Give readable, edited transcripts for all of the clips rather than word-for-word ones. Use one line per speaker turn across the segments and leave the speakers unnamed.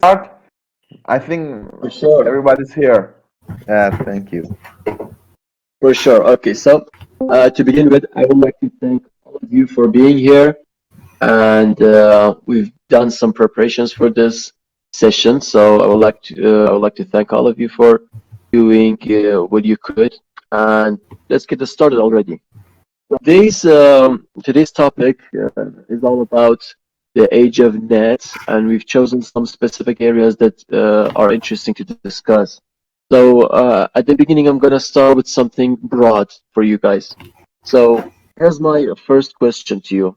start? I think
For sure.
everybody's here. Yeah, thank you.
For sure. Okay, so to begin with, I would like to thank all of you for being here, and we've done some preparations for this session. So I would like to thank all of you for doing what you could, and let's get this started already. Today's topic is all about the age of net, and we've chosen some specific areas that are interesting to discuss. So at the beginning, I'm gonna start with something broad for you guys. So here's my first question to you.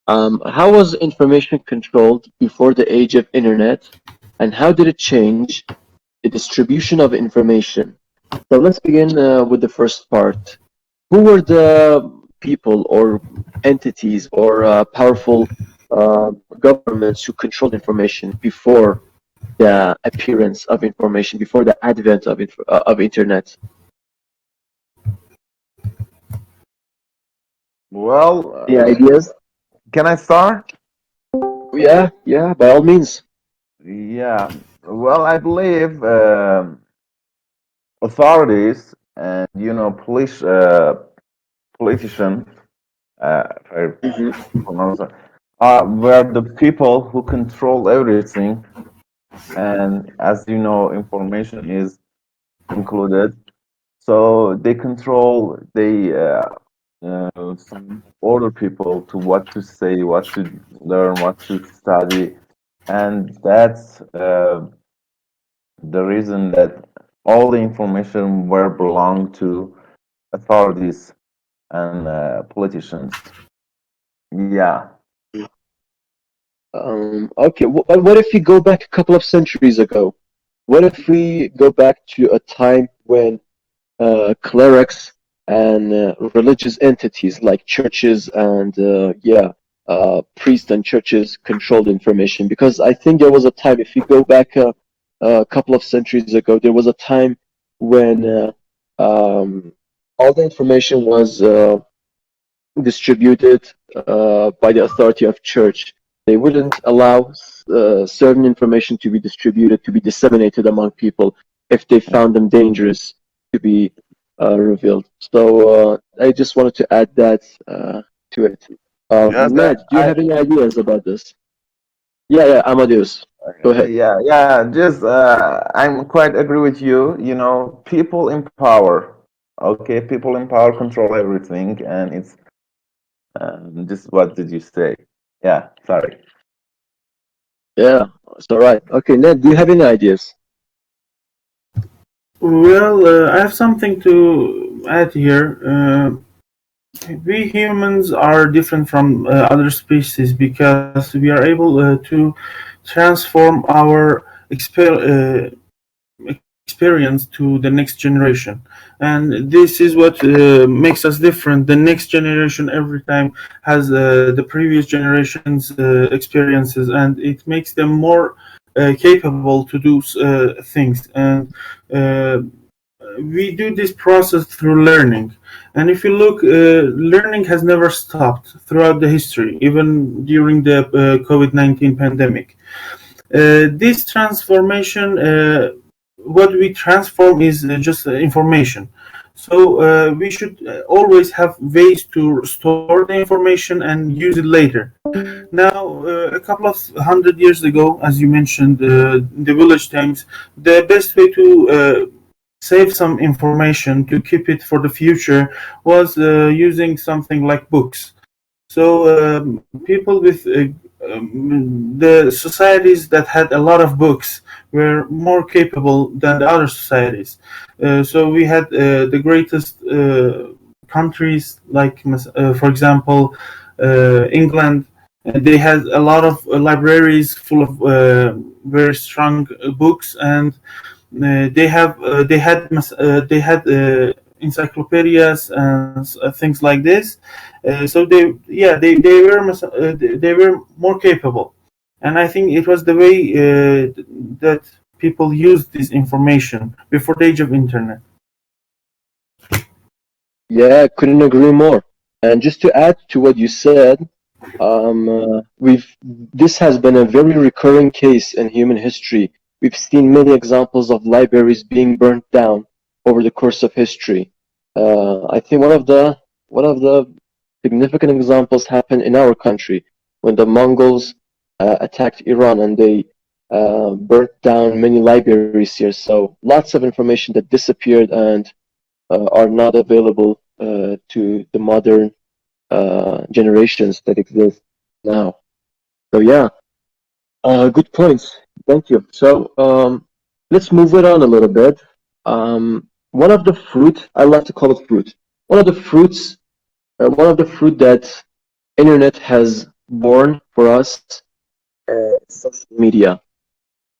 How was information controlled before the age of internet, and how did it change the distribution of information? So let's begin with the first part. Who were the people or entities or powerful governments who controlled information before the appearance of information, before the advent of internet?
Well,
Any ideas?
can I start?
Yeah, yeah, by all means.
Yeah. Well, I believe authorities and politicians, if I
Hmm.
pronounce it, were the people who control everything. And as you know, information is included. So they some order people to what to say, what to learn, what to study, and that's the reason that all the information were belong to authorities and politicians. Yeah.
Okay, what if we go back a couple of centuries ago? What if we go back to a time when clerics and religious entities like churches and priests and churches controlled information? Because I think there was a time, if you go back a couple of centuries ago, there was a time when all the information was distributed by the authority of church. They wouldn't allow certain information to be distributed, to be disseminated among people if they found them dangerous to be revealed. So I just wanted to add that to it.
Yes,
Matt, do you have any ideas about this? Yeah, yeah, Amadeus. Go ahead.
yeah. Just I'm quite agree with you. You know, people in power. Okay, people in power control everything, and it's just what did you say? Yeah, sorry.
Yeah, it's all right. Okay, Ned, do you have any ideas?
Well, I have something to add here. We humans are different from other species because we are able to transform our experience to the next generation, and this is what makes us different. The next generation every time has the previous generation's experiences, and it makes them more capable to do things. And uh, we do this process through learning. And if you look, learning has never stopped throughout the history, even during the COVID-19 pandemic. This transformation, what we transform is just information. So we should always have ways to store the information and use it later. Now, a couple of 100 years ago, as you mentioned, the village times, the best way to save some information to keep it for the future was using something like books. So people with the societies that had a lot of books were more capable than the other societies. So we had the greatest countries, like for example, England. They had a lot of libraries full of very strong books, and they had encyclopedias and things like this. So they were more capable, and I think it was the way that people used this information before the age of internet.
Yeah, couldn't agree more. And just to add to what you said, We've This has been a very recurring case in human history. We've seen many examples of libraries being burnt down over the course of history. I think one of the significant examples happened in our country when the Mongols attacked Iran and they burnt down many libraries here. So lots of information that disappeared and are not available to the modern generations that exist now. So yeah, good points. Thank you. So let's move it on a little bit. One of the fruit, I like to call it fruit. One of the fruits, one of the fruit that internet has born for us, is social media.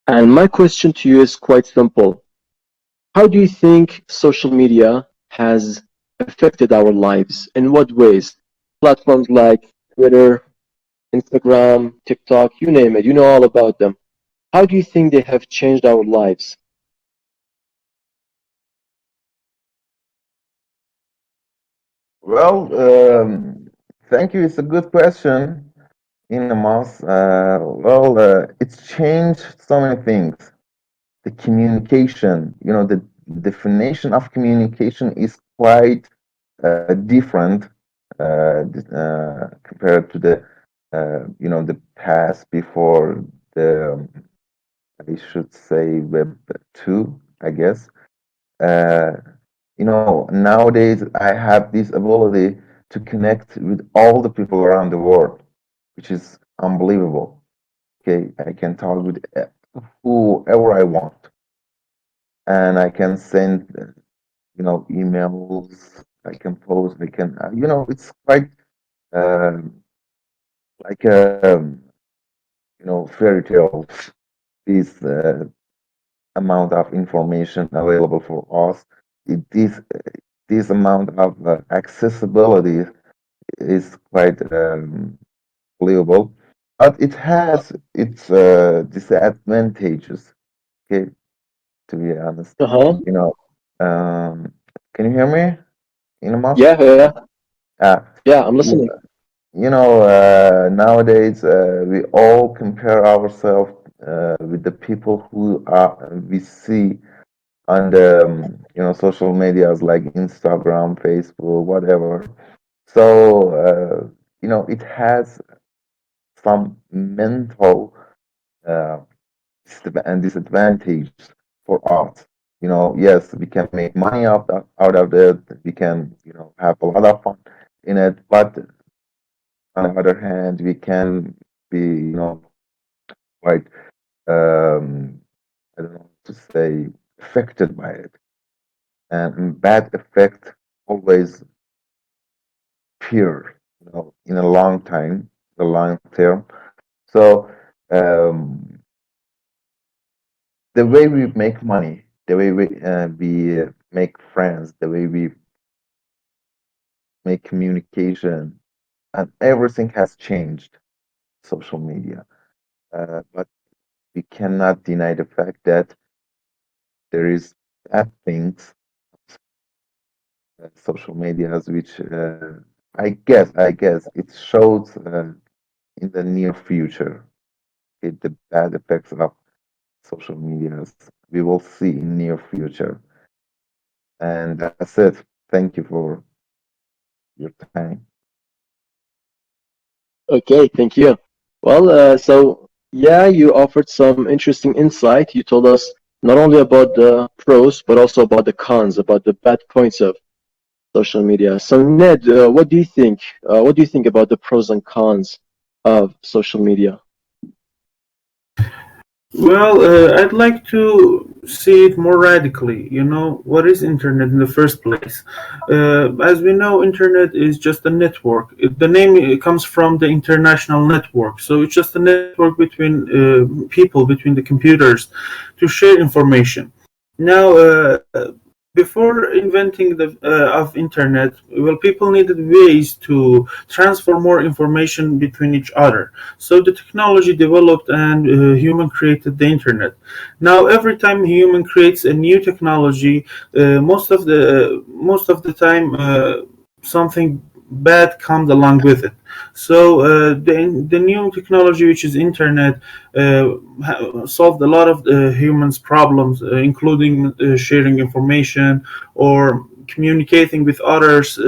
And my question to you is quite simple. How do you think social media has affected our lives? In what ways? Platforms like Twitter, Instagram, TikTok, you name it, you know all about them. How do you think they have changed our lives?
Well, thank you. It's a good question, Inamas. It's changed so many things. The communication, the definition of communication is quite different compared to the past before I should say Web 2, I guess. Uh, Nowadays I have this ability to connect with all the people around the world, which is unbelievable. Okay, I can talk with whoever I want, and I can send, emails. I can post. It's quite um like fairy tales. This amount of information available for us. This amount of accessibility is quite believable, but it has its disadvantages. Okay, to be honest,
Uh-huh.
you know. Um, can you hear me, Inamas?
Yeah.
Uh,
Yeah, I'm
you,
listening.
Nowadays we all compare ourselves with the people who we see on the social medias like Instagram, Facebook, whatever. So it has some mental uh, and disadvantage for art. Yes, we can make money out of it. We can have a lot of fun in it, but on the other hand, we can be quite I don't know to say affected by it, and bad effect always appear in a long time, the long term. So the way we make money, the way we make friends, the way we make communication, and everything has changed. Social media, but we cannot deny the fact that there is bad things, social medias, which I guess it shows in the near future. The bad effects of social medias we will see in near future. And that's it. Thank you for your time.
Okay, thank you. Well, so yeah, you offered some interesting insight. You told us not only about the pros, but also about the cons, about the bad points of social media. So Ned, what do you think? What do you think about the pros and cons of social media?
Well, I'd like to see it more radically. What is internet in the first place? As we know, internet is just a network. The name comes from the international network, so it's just a network between people, between the computers, to share information. Now, before inventing the of internet, well, people needed ways to transfer more information between each other. So the technology developed and human created the internet. Now every time human creates a new technology, most of the time something bad comes along with it. So the new technology, which is internet, solved a lot of humans' problems, including sharing information or communicating with others,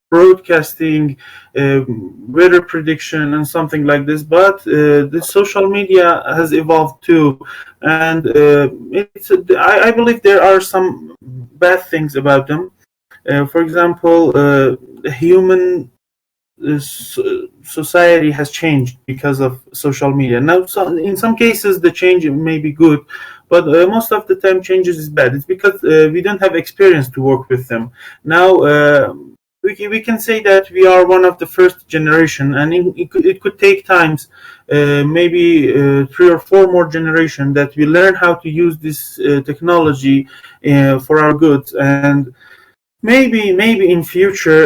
broadcasting, weather prediction, and something like this. But the social media has evolved too, and I believe there are some bad things about them. For example, the human society has changed because of social media. Now, in some cases, the change may be good, but most of the time, changes is bad. It's because we don't have experience to work with them. Now, we can say that we are one of the first generation, and it could take times, maybe 3 or 4 more generation, that we learn how to use this technology for our good. And maybe in future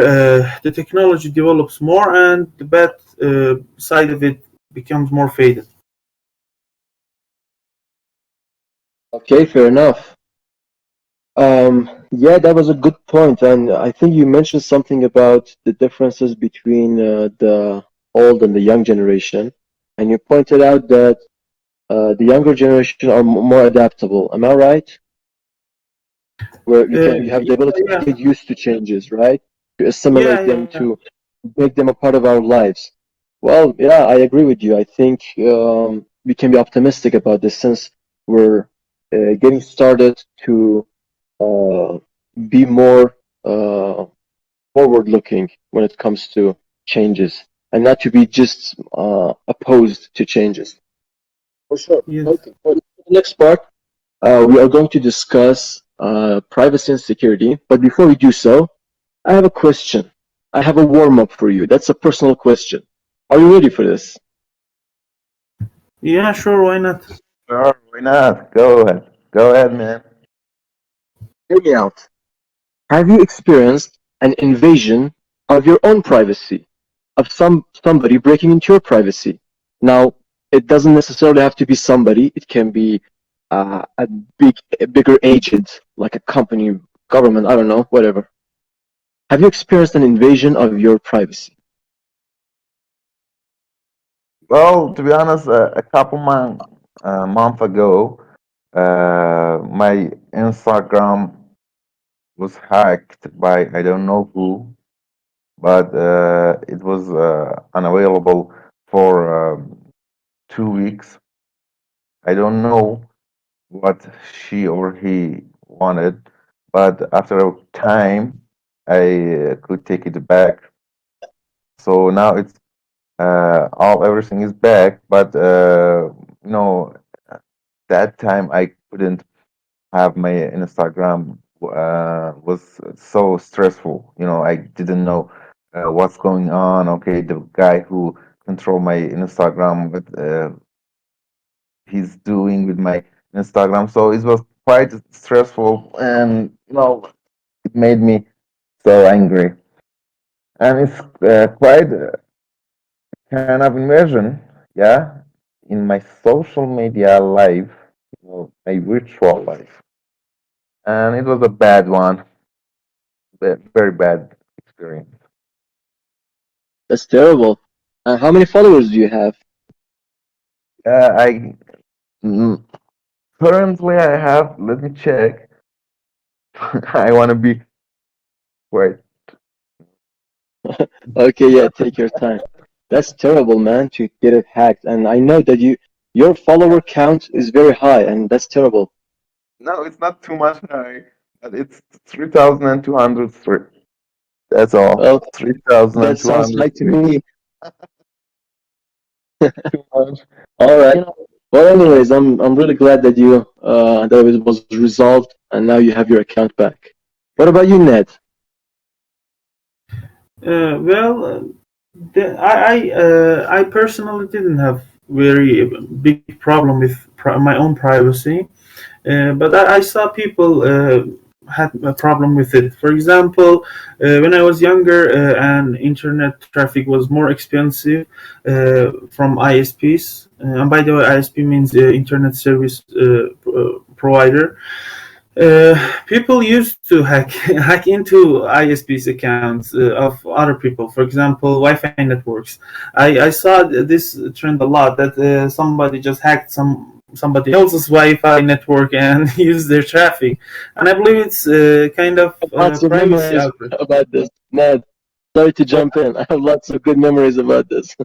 the technology develops more and the bad side of it becomes more faded.
Okay, fair enough. Yeah, that was a good point, and I think you mentioned something about the differences between the old and the young generation, and you pointed out that the younger generation are more adaptable. Am I right? Where you have the ability to
Yeah,
get used to changes, right? To assimilate
yeah,
them,
yeah.
to make them a part of our lives. Well, yeah, I agree with you. I think we can be optimistic about this since we're getting started to uh, be more uh, forward looking when it comes to changes and not to be just opposed to changes. For sure.
Yes.
Okay. For the next part, we are going to discuss privacy and security. But before we do so, I have a question. I have a warm up for you. That's a personal question. Are you ready for this?
Yeah, sure, why not?
Sure, why not? Go ahead. Go ahead, man.
Hear me out. Have you experienced an invasion of your own privacy, of somebody breaking into your privacy? Now, it doesn't necessarily have to be somebody. It can be a bigger agent, like a company, government. I don't know, whatever. Have you experienced an invasion of your privacy?
Well, to be honest, a couple month ago, my Instagram was hacked by I don't know who, but it was unavailable for 2 weeks. I don't know what she or he wanted, but after a time, I could take it back. So now it's all everything is back, but you know, that time I couldn't have my Instagram was so stressful. I didn't know what's going on. Okay, the guy who control my Instagram, what he's doing with my Instagram. So it was quite stressful, and it made me so angry. And it's quite kind of inversion, yeah, in my social media life, my virtual life, and it was a bad one, very bad experience.
That's terrible. How many followers do you have?
I mm, currently I have. Let me check. I want to be quite.
Okay, yeah, take your time. That's terrible, man, to get it hacked. And I know that your follower count is very high, and that's terrible.
No, it's not too much high, but it's 3,203. That's all.
Well, that sounds high to
3,203.
me.
Too much.
All right.
You know,
Well, anyways, I'm really glad that you that it was resolved, and now you have your account back. What about you, Ned?
Well, I personally didn't have very big problem with my own privacy. But I saw people had a problem with it. For example, when I was younger and internet traffic was more expensive from ISPs, and by the way, ISP means Internet Service Provider. People used to hack hack into ISP's accounts of other people. For example, Wi-Fi networks. I saw this trend a lot that somebody just hacked somebody else's Wi-Fi network and used their traffic, and I believe it's kind of
Lots of
privacy
memories
outbreak.
about this. Ned, sorry to jump in. I have lots of good memories about this.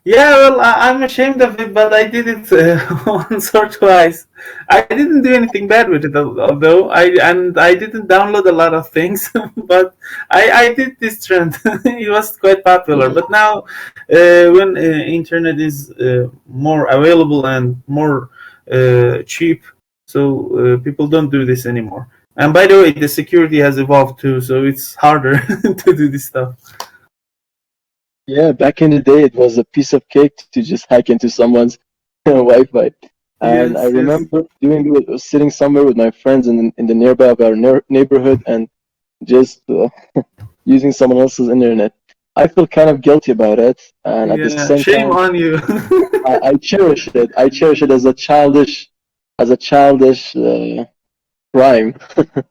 Yeah, well, I'm ashamed of it, but I did it once or twice. I didn't do anything bad with it, although I didn't download a lot of things, but I did this trend. It was quite popular. But now, when internet is more available and more cheap, so people don't do this anymore. And by the way, the security has evolved too, so it's harder to do this stuff.
Yeah, back in the day, it was a piece of cake to just hack into someone's Wi-Fi. And I
Yes, yes.
remember doing it, sitting somewhere with my friends in the nearby of our neighborhood and just using someone else's internet. I feel kind of guilty about it, and at the
Yeah,
same
shame
time,
on you.
I cherish it. I cherish it as a childish crime, as an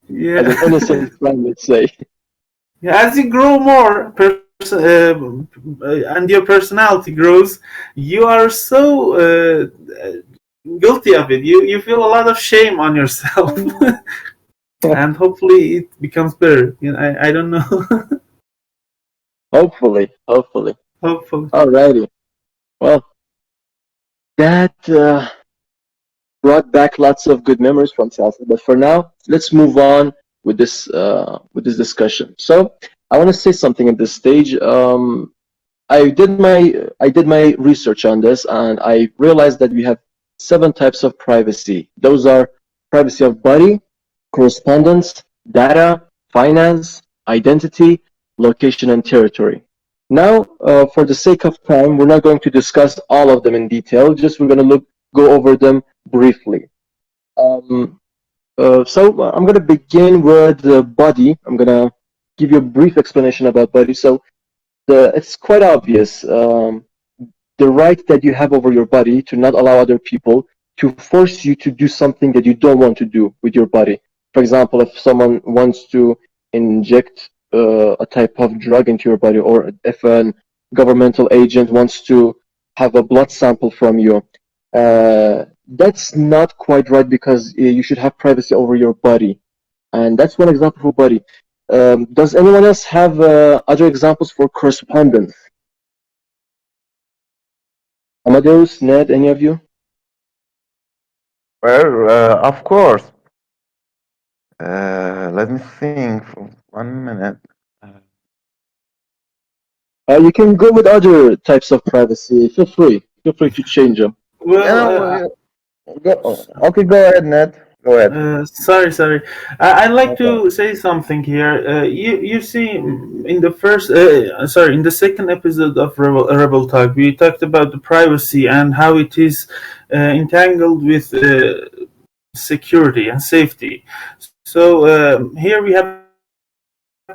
Yeah.
innocent crime, let's say.
Yeah, as you grow more, and your personality grows, you are so guilty of it. You feel a lot of shame on yourself, and hopefully it becomes better. You know, I don't know.
Hopefully, hopefully.
Hopefully.
Alrighty. Well, that brought back lots of good memories from childhood. But for now, let's move on with this discussion. So I want to say something at this stage. I did my research on this, and I realized that we have seven types of privacy. Those are privacy of body, correspondence, data, finance, identity, location, and territory. Now, for the sake of time, we're not going to discuss all of them in detail. Just we're going to go over them briefly. Um, I'm going to begin with the body. I'm going to give you a brief explanation about body. It's quite obvious. The right that you have over your body to not allow other people to force you to do something that you don't want to do with your body. For example, if someone wants to inject a type of drug into your body, or if a governmental agent wants to have a blood sample from you, that's not quite right because you should have privacy over your body. And that's one example for body. Does anyone else have other examples for correspondence? Amadeus, Ned, any of you?
Well, of course. Let me think for 1 minute. Uh,
You can go with other types of privacy. Feel free. Feel free to change them.
you
Well,
know, okay, go ahead, Ned. Go ahead.
sorry. I'd like
Okay.
to say something here. You see, in the in the second episode of Rebel Talk, we talked about the privacy and how it is entangled with security and safety. So here we have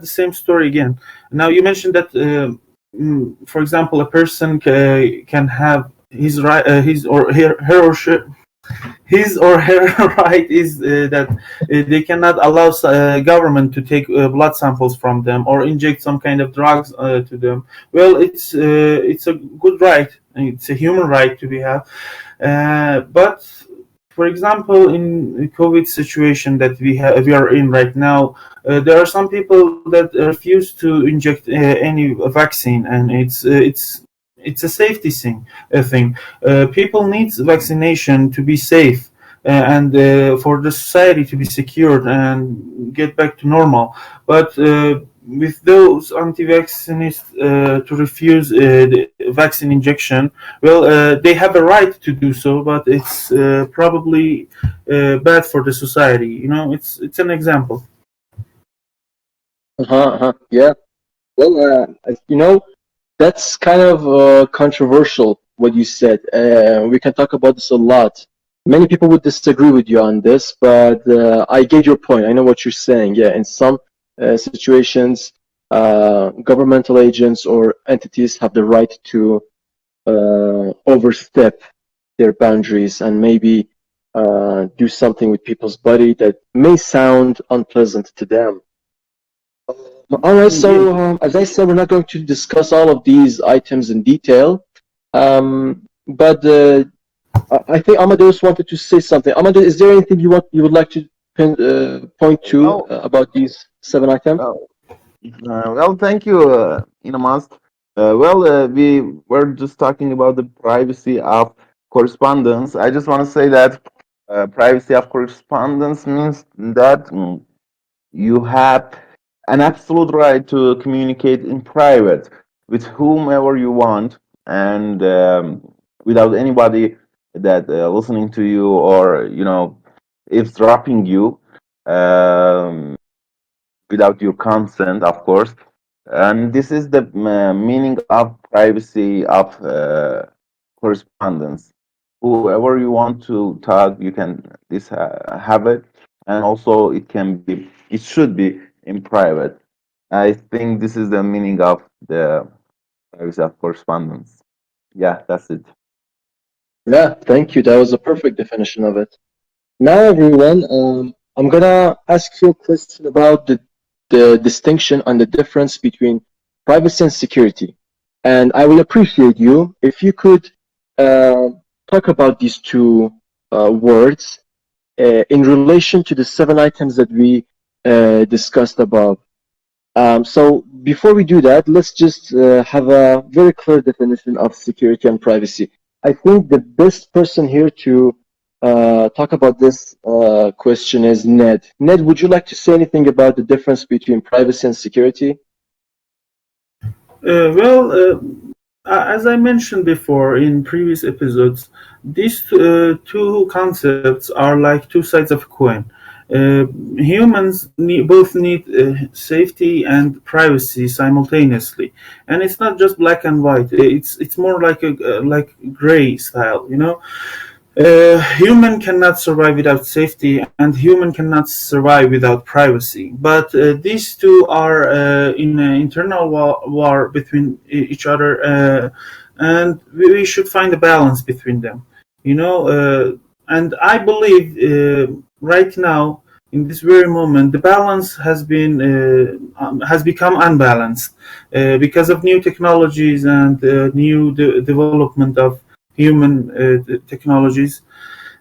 the same story again. Now you mentioned that, for example, a person can have his right, his or her right is that they cannot allow government to take blood samples from them or inject some kind of drugs to them. Well, it's a good right. It's a human right to be have, but for example, in COVID situation that we are in right now, there are some people that refuse to inject any vaccine, and it's a safety thing. People need vaccination to be safe and for the society to be secured and get back to normal. But with those anti-vaccinists to refuse the vaccine injection, well, they have a right to do so, but it's probably bad for the society. You know, it's an example.
Uh-huh, uh-huh. Yeah. Well, that's kind of controversial what you said. We can talk about this a lot. Many people would disagree with you on this, but I get your point. I know what you're saying. Yeah, in some situations, governmental agents or entities have the right to overstep their boundaries and maybe do something with people's body that may sound unpleasant to them. All right,
Indeed.
so as I said, we're not going to discuss all of these items in detail, but I think Amadeus wanted to say something. Amadeus, is there anything you would like to point to
Well,
about these 7 items?
well, thank you, Inamas. We were just talking about the privacy of correspondence. I just want to say that privacy of correspondence means that you have an absolute right to communicate in private with whomever you want, and without anybody that listening to you or eavesdropping you. Um, Without your consent, of course. And this is the meaning of privacy of correspondence. Whoever you want to talk, you can have it, and also it should be in private. I think this is the meaning of the privacy of correspondence. Yeah, that's it.
Yeah, thank you. That was a perfect definition of it. Now, everyone, I'm gonna ask you a question about the distinction and the difference between privacy and security. And I will appreciate you if you could uh, talk about these two words in relation to the 7 items that we discussed above. So before we do that, let's just have a very clear definition of security and privacy. I think the best person here to talk about this question is Ned. Ned, would you like to say anything about the difference between privacy and security?
Well, as I mentioned before in previous episodes, these two concepts are like two sides of a coin. Both need safety and privacy simultaneously, and it's not just black and white. It's more like a like gray style, you know. Human cannot survive without safety, and human cannot survive without privacy. But these two are in an internal war between each other, and we should find a balance between them. You know, and I believe right now, in this very moment, the balance has become unbalanced because of new technologies and new development of human technologies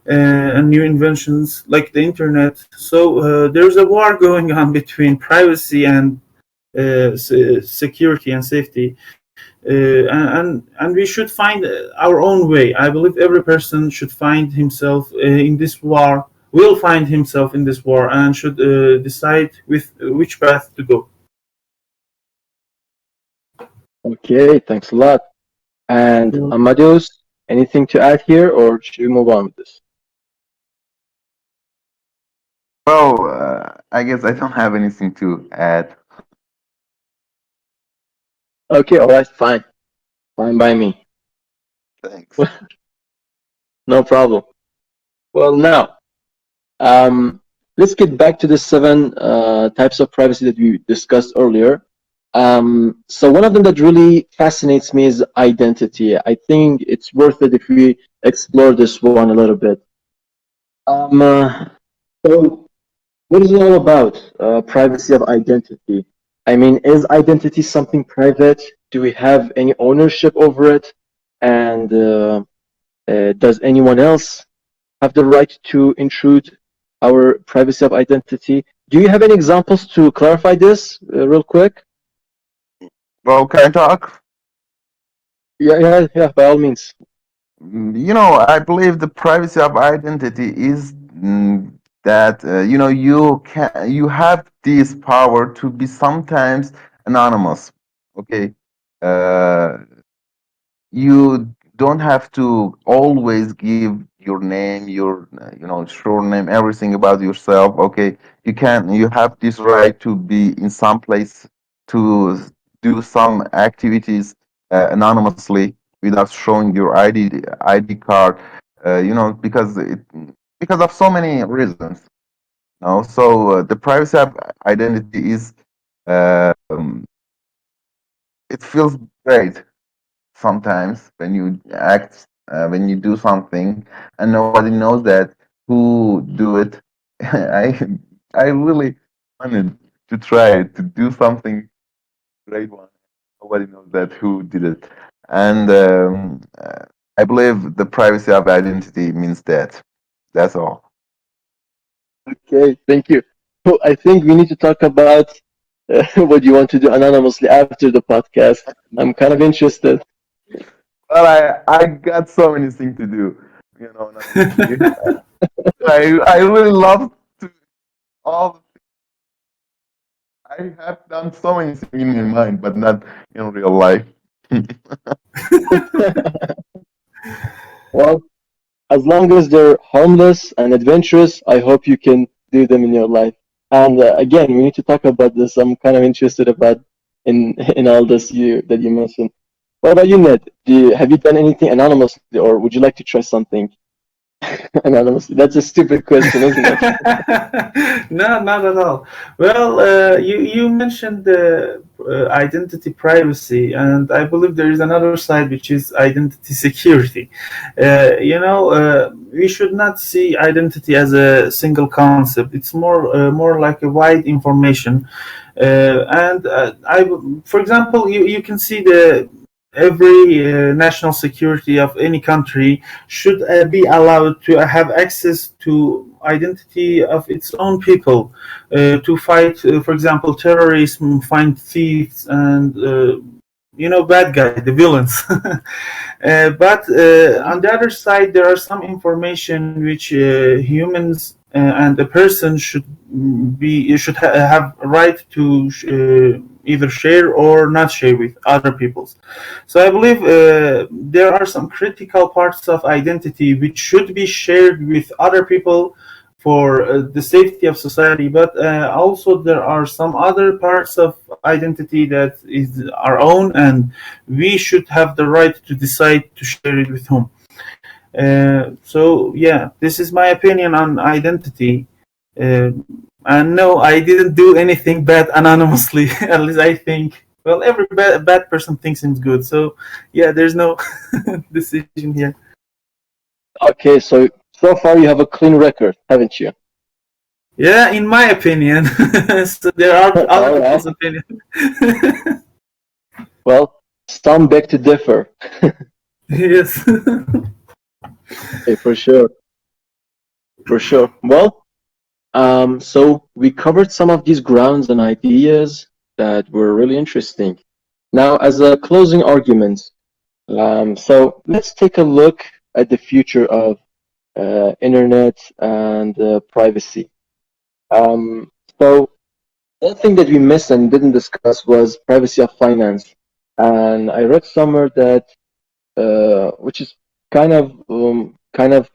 and new inventions like the internet. So there's a war going on between privacy and security and safety, and we should find our own way. I believe every person should find himself in this war. Will find himself in this war and should decide with which path to go.
Okay, thanks a lot. And Amadeus, anything to add here, or should we move on with this?
Well, I guess I don't have anything to add.
Okay, all right, fine. Fine by me.
Thanks.
No problem. Well, now, Um, let's get back to the 7 types of privacy that we discussed earlier. So one of them that really fascinates me is identity. I think it's worth it if we explore this one a little bit. Um, uh, so what is it all about? Privacy of identity. I mean, is identity something private? Do we have any ownership over it? And does anyone else have the right to intrude our privacy of identity? Do you have any examples to clarify this real quick?
Well, can I talk?
Yeah, by all means.
I believe the privacy of identity is that you have this power to be sometimes anonymous. Okay, uh, you don't have to always give your name, your sure name, everything about yourself. Okay, you have this right to be in some place to do some activities anonymously without showing your ID card. Because of so many reasons. So the privacy of identity is it feels great sometimes when you act when you do something and nobody knows that who do it. I really wanted to try to do something great one. Nobody knows that who did it, and I believe the privacy of identity means that. That's all.
Okay, thank you. So I think we need to talk about what you want to do anonymously after the podcast. I'm kind of interested.
Well, I got so many things to do, anonymously. I really love to all. I have done so many things in my mind, but not in real life.
Well, as long as they're harmless and adventurous, I hope you can do them in your life. And again, we need to talk about this. I'm kind of interested about in all this you that you mentioned. What about you, Ned? Have you done anything anonymously, or would you like to try something anonymously? That's a stupid question, isn't it?
No, not at all. Well, you mentioned the identity privacy, and I believe there is another side which is identity security. We should not see identity as a single concept. It's more like a wide information. For example, you can see the every national security of any country should be allowed to have access to identity of its own people to fight, for example, terrorism, find thieves, and bad guy, the villains. But on the other side, there are some information which humans and a person have a right to either share or not share with other peoples. So I believe there are some critical parts of identity which should be shared with other people for the safety of society, but also there are some other parts of identity that is our own, and we should have the right to decide to share it with whom. So yeah, this is my opinion on identity. Uh, and no, I didn't do anything bad anonymously. At least I think. Well, every bad person thinks him good. So yeah, there's no decision here.
Okay, so far you have a clean record, haven't you?
Yeah, in my opinion. So there are other
All right.
people's opinion.
Well, some beg to differ.
Yes.
Okay, for sure, for sure. Well, so we covered some of these grounds and ideas that were really interesting. Now, as a closing argument, so let's take a look at the future of internet and privacy. So one thing that we missed and didn't discuss was privacy of finance. And I read somewhere that which is kind of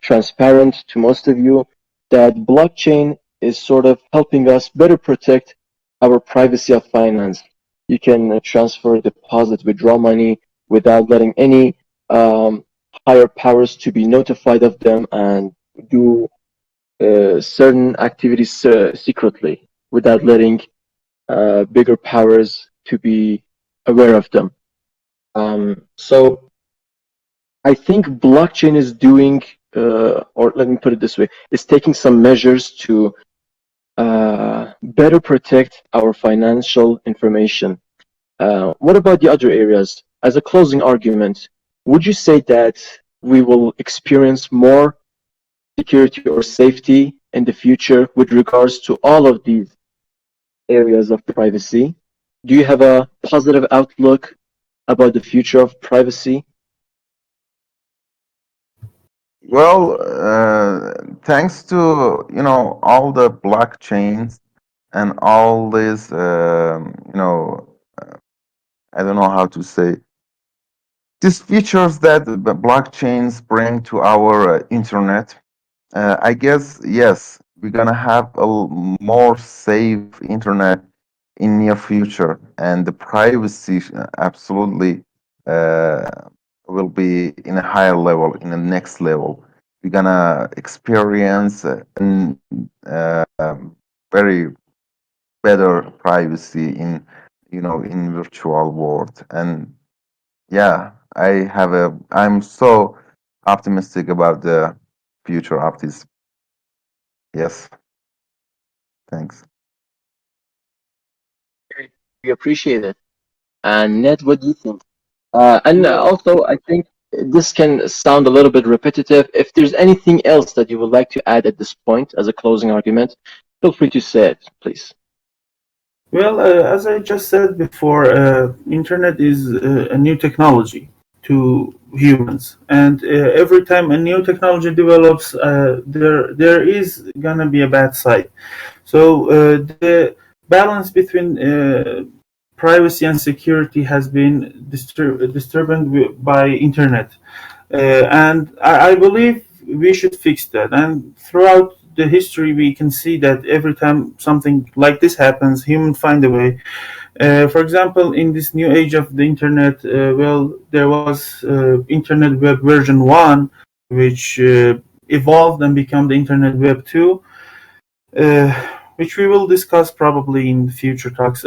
transparent to most of you, that blockchain is sort of helping us better protect our privacy of finance. You can transfer, deposit, withdraw money without letting any higher powers to be notified of them, and do certain activities secretly without letting bigger powers to be aware of them. So I think blockchain is doing, or let me put it this way, is taking some measures to better protect our financial information. What about the other areas? As a closing argument, would you say that we will experience more security or safety in the future with regards to all of these areas of privacy? Do you have a positive outlook about the future of privacy?
Well, thanks to all the blockchains and all this, I don't know how to say these features that the blockchains bring to our internet. I guess yes, we're gonna have a more safe internet in near future, and the privacy absolutely uh, will be in a higher level, in the next level. We're gonna experience very better privacy in in virtual world. And yeah, I'm so optimistic about the future of this. Yes. Thanks.
We appreciate it. And Ned, what do you think? And
Well,
also, I think this can sound a little bit repetitive. If there's anything else that you would like to add at this point as a closing argument, feel free to say it, please.
Well, as I just said before, internet is a new technology to humans, and every time a new technology develops, there is gonna be a bad side. So the balance between privacy and security has been disturbed by internet. And I believe we should fix that. And throughout the history, we can see that every time something like this happens, humans find a way. For example, in this new age of the internet, well, there was Internet Web version 1, which evolved and became the Internet Web 2, which we will discuss probably in future talks.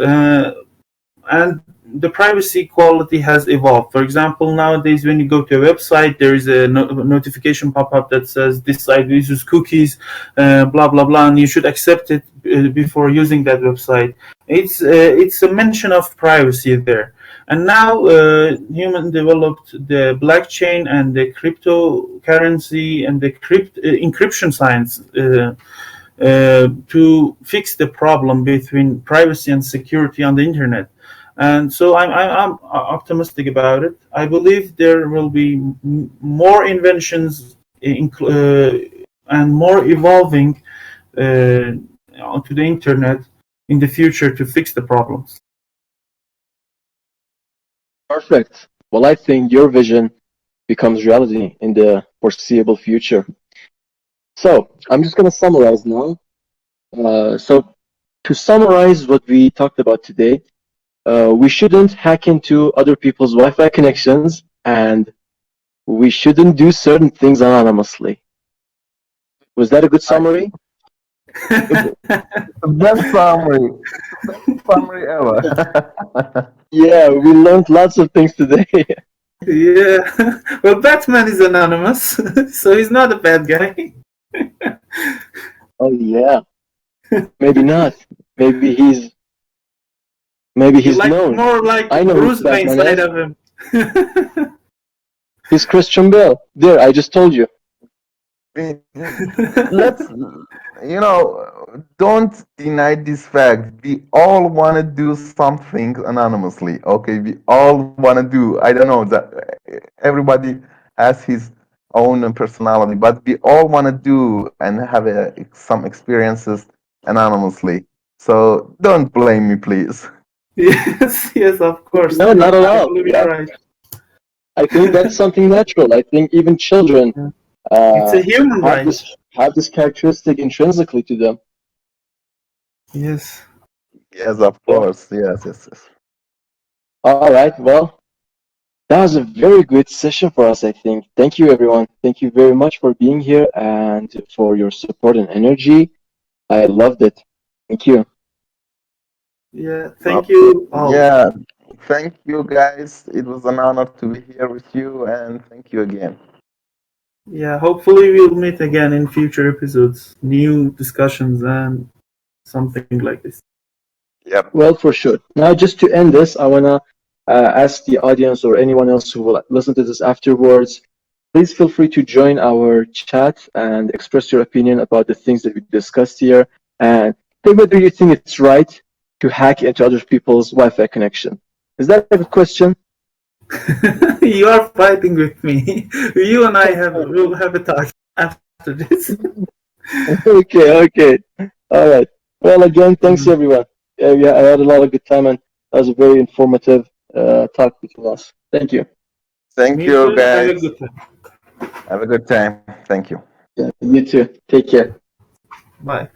And the privacy quality has evolved. For example, nowadays when you go to a website, there is a notification pop-up that says this site uses cookies, blah blah blah, and you should accept it before using that website. It's a mention of privacy there. And now human developed the blockchain and the cryptocurrency and the encryption science to fix the problem between privacy and security on the internet. And so I'm optimistic about it. I believe there will be more inventions and more evolving to the internet in the future to fix the problems.
Perfect. Well, I think your vision becomes reality in the foreseeable future. So, I'm just going to summarize now. So, to summarize what we talked about today, we shouldn't hack into other people's Wi-Fi connections, and we shouldn't do certain things anonymously. Was that a good summary?
Best summary. Best summary ever.
Yeah, we learned lots of things today.
Yeah, well, Batman is anonymous, so he's not a bad guy.
Oh yeah, maybe not. Maybe he's
You like
known.
more like
I know who
Bruce Wayne
Batman
side
is.
of him.
He's Christian Bale. There, I just told you.
Let's, don't deny this fact. We all want to do something anonymously. Okay, we all want to do. I don't know that everybody has his own personality, but we all want to do and have some experiences anonymously. So don't blame me, please.
Yes, yes, of course.
No, not at
I
all.
believe
Yeah,
you're right.
I think that's something natural. I think even children
Yeah. It's a human
have
right.
this characteristic intrinsically to them.
Yes.
Yes, of
Yeah.
course. Yes, yes, yes.
All right. Well, that was a very good session for us, I think. Thank you, everyone. Thank you very much for being here and for your support and energy. I loved it. Thank you.
Yeah.
Uh,
Thank you all.
yeah, thank you guys. It was an honor to be here with you, and thank you again.
Yeah. Hopefully, we'll meet again in future episodes, new discussions, and something like this.
Yep.
Well, for sure. Now, just to end this, I want to ask the audience or anyone else who will listen to this afterwards, please feel free to join our chat and express your opinion about the things that we discussed here. And say whether you think it's right to hack into other people's Wi-Fi connection. Is that a good question?
You are fighting with me. You and I will have a talk after this.
Okay, okay. All right. Well, again, thanks everyone. Yeah, I had a lot of good time and that was a very informative talk between us. Thank you.
Thank
Me
you,
too. Have a
guys.
good time.
Have a good time. Thank you.
Yeah, you too. Take care.
Bye.